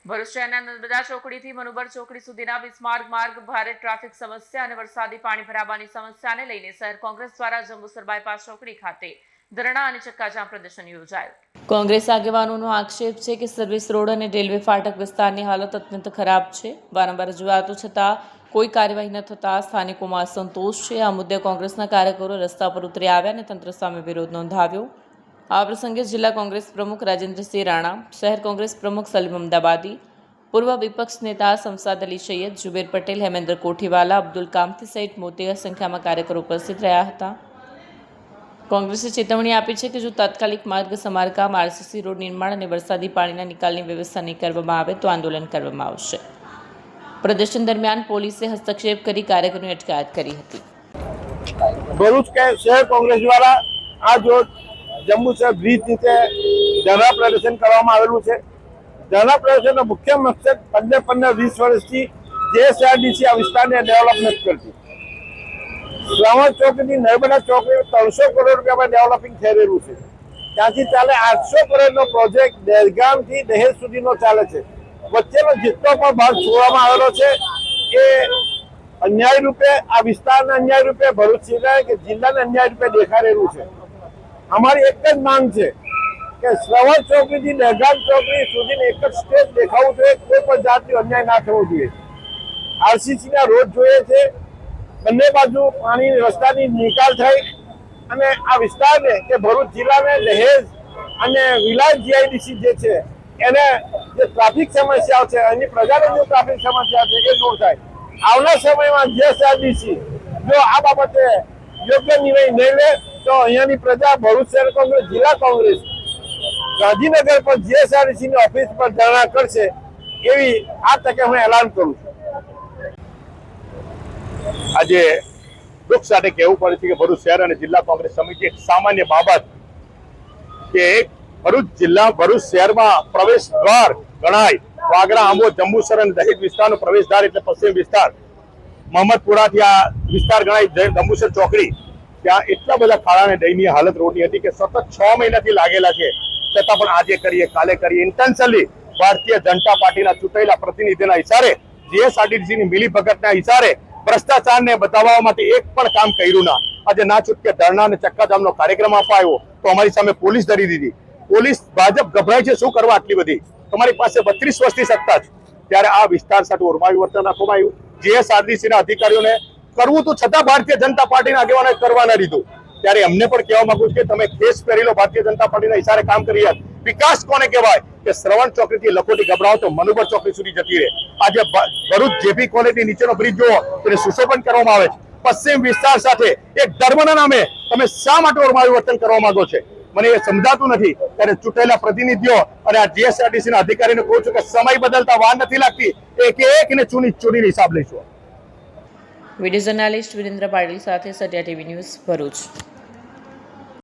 ભરૂચ શહેરના નર્મદા ચોકડીથી મનુબર ચોકડી સુધીના બિસ્માર્ક માર્ગ ભારે ટ્રાફિક સમસ્યા અને વરસાદી પાણી ભરાવાની સમસ્યાને લઈને શહેર કોંગ્રેસ દ્વારા જંબુસર બાયપાસ ચોકડી ખાતે ધરણા અને ચક્કાજામ પ્રદર્શન યોજાયું. કોંગ્રેસ આગેવાનોનો આક્ષેપ છે કે સર્વિસ રોડ અને રેલવે ફાટક વિસ્તારની હાલત અત્યંત ખરાબ છે. વારંવાર રજૂઆતો છતાં કોઈ કાર્યવાહી ન થતા સ્થાનિકોમાં અસંતોષ છે. આ મુદ્દે કોંગ્રેસના કાર્યકરો રસ્તા પર ઉતરી આવ્યા અને તંત્ર સામે વિરોધ નોંધાવ્યો. આ પ્રસંગે જિલ્લા કોંગ્રેસ પ્રમુખ રાજેન્દ્રસિંહ રાણા, શહેર કોંગ્રેસ પ્રમુખ સલીમ અમદાવાદી, પૂર્વ વિપક્ષ નેતા શમશાદ અલી સૈયદ, જુબેર પટેલ, હેમેન્દ્ર કોઠીવાલા, અબ્દુલ કામતી સહિત મોટી સંખ્યામાં કાર્યકરો ઉપસ્થિત રહ્યા હતા. કોંગ્રેસે ચેતવણી આપી છે કે જો તાત્કાલિક માર્ગ સમારકામ, આરસીસી રોડ નિર્માણ અને વરસાદી પાણીના નિકાલની વ્યવસ્થા નહીં કરવામાં આવે તો આંદોલન કરવામાં આવશે. પ્રદર્શન દરમિયાન પોલીસે હસ્તક્ષેપ કરી કાર્યકરોની અટકાયત કરી હતી. ભરૂચ શહેર કોંગ્રેસ દ્વારા આજ રોજ જંબુસર બ્રિજ નીચે ધરણા પ્રદર્શન કરવામાં આવેલું છે. ધરણા પ્રદર્શનનો મુખ્ય મકસદ 15-20 વર્ષથી જીએસઆરડીસી આ વિસ્તારને ડેવલપ નથી કરતી. શ્રાવણ ચોકથી નર્મદા ચોકડી 300 કરોડ રૂપિયામાં ડેવલપિંગ થઈ રહ્યું છે. ત્યાંથી ચાલે 800 કરોડનો પ્રોજેક્ટ દહેગામથી દહેજ સુધીનો ચાલે છે. વચ્ચેનો જેટલો પણ ભાગ છોડવામાં આવેલો છે એ અન્યાય રૂપે આ વિસ્તારના અન્યાય રૂપે ભરૂચ જિલ્લાને અન્યાય રૂપે દેખાઈ રહેલું છે. અમારી એક જ માંગ છે કે શ્રવણ ચોકડીથી દહેગામ ચોકડી સુધીને એક જ સ્ટેજ દેખાવું જોઈએ. કોઈ પણ જાતનો અન્યાય ના થવો જોઈએ. આરસીસીના રોડ જોઈએ છે. બંને બાજુ પાણી રસ્તાની નિકાલ થઈ અને આ વિસ્તારને કે ભરૂચ જિલ્લાને દહેજ અને વિલાયત જીઆઈડીસી જે છે એને જે ટ્રાફિક સમસ્યાઓ છે એની પ્રજાને જે ટ્રાફિક સમસ્યા છે એ દૂર થાય. આવનાર સમયમાં જીએસઆરડીસી જો આ બાબતે યોગ્ય નિર્ણય નહીં લે તો અહીંયાની પ્રજા ભરૂચ શહેર કોંગ્રેસ, જિલ્લા કોંગ્રેસ ગાંધીનગર પર જીએસઆરડીસીની ઓફિસ પર ધરણા કરશે એવી આ તકે હું એલાન કરું છું. આજે દુઃખ સાથે કહેવું પડે છે કે ભરૂચ શહેર અને જિલ્લા કોંગ્રેસ સમિતિ એક સામાન્ય બાબત કે ભરૂચ શહેરમાં પ્રવેશ દ્વાર ગણાય વાગરા, આંબોદ, જંબુસર અને દહેજ વિસ્તારનો પ્રવેશ દ્વાર એટલે પશ્ચિમ વિસ્તાર, મોહમ્મદપુરાથી આ વિસ્તાર ગણાય જંબુસર ચોકડી, ત્યાં એટલા બધા ખાડા અને દયનીય હાલત રોડની હતી કે સતત 6 મહિનાથી લાગેલા છે. છતાં પણ આજે કરીએ કાલે કરીએ ઇન્ટેન્શનલી ભારતીય જનતા પાર્ટીના ચૂંટાયેલા પ્રતિનિધિના ઇશારે, જીએસઆરટીસીની મિલીભગતના ઇશારે ભ્રષ્ટાચારને બતાવવા માટે એક પણ કામ કર્યું ના. આજે ના છૂટકે ધરણા અને ચક્કાજામનો કાર્યક્રમ અપાયો તો અમારી સામે પોલીસ ધરી દીધી. પોલીસ ભાજપ ગભરાય છે શું કરવા આટલી બધી? તમારી પાસે 32 વર્ષથી સત્તા છે. ત્યારે આ વિસ્તાર સાથે ઓરમાયું વર્તન રાખવામાં આવ્યું. જીએસઆરટીસીના અધિકારીઓને કરવું તો છતાં ભારતીય જનતા પાર્ટીના આગેવાનોએ કરવા ન દીધું. ત્યારે અમને પણ કહેવા માંગુ છું કે તમે કેસ પહેરી લો, ભારતીય જનતા પાર્ટીના ઇશારે કામ કરી રહ્યા. વિકાસ કોને કહેવાય કે શ્રવણ ચોકડીથી લખોટી ગભરાવો તો મનુબર ચોકડી સુધી જતી રહે. આજે ભરૂચ જેપી કોલેજની નીચેનો બ્રિજ જુઓ તેને સુશોભન કરવામાં આવે છે. પશ્ચિમ વિસ્તાર સાથે એક ધર્મના નામે તમે શા માટે ઓરમાયું વર્તન કરવા માંગો છો? મને એ સમજાતું નથી. ત્યારે ચૂંટાયેલા પ્રતિનિધિઓ અને આ જીએસઆરટીસીના અધિકારીને કહું છું કે સમય બદલતા વાર નથી લાગતી. એકને ચૂનીને હિસાબ લઈશું. વિડીયો જર્નાલિસ્ટ વિરેન્દ્ર પાટીલ સાથે સત્યા ટીવી ન્યૂઝ, ભરૂચ.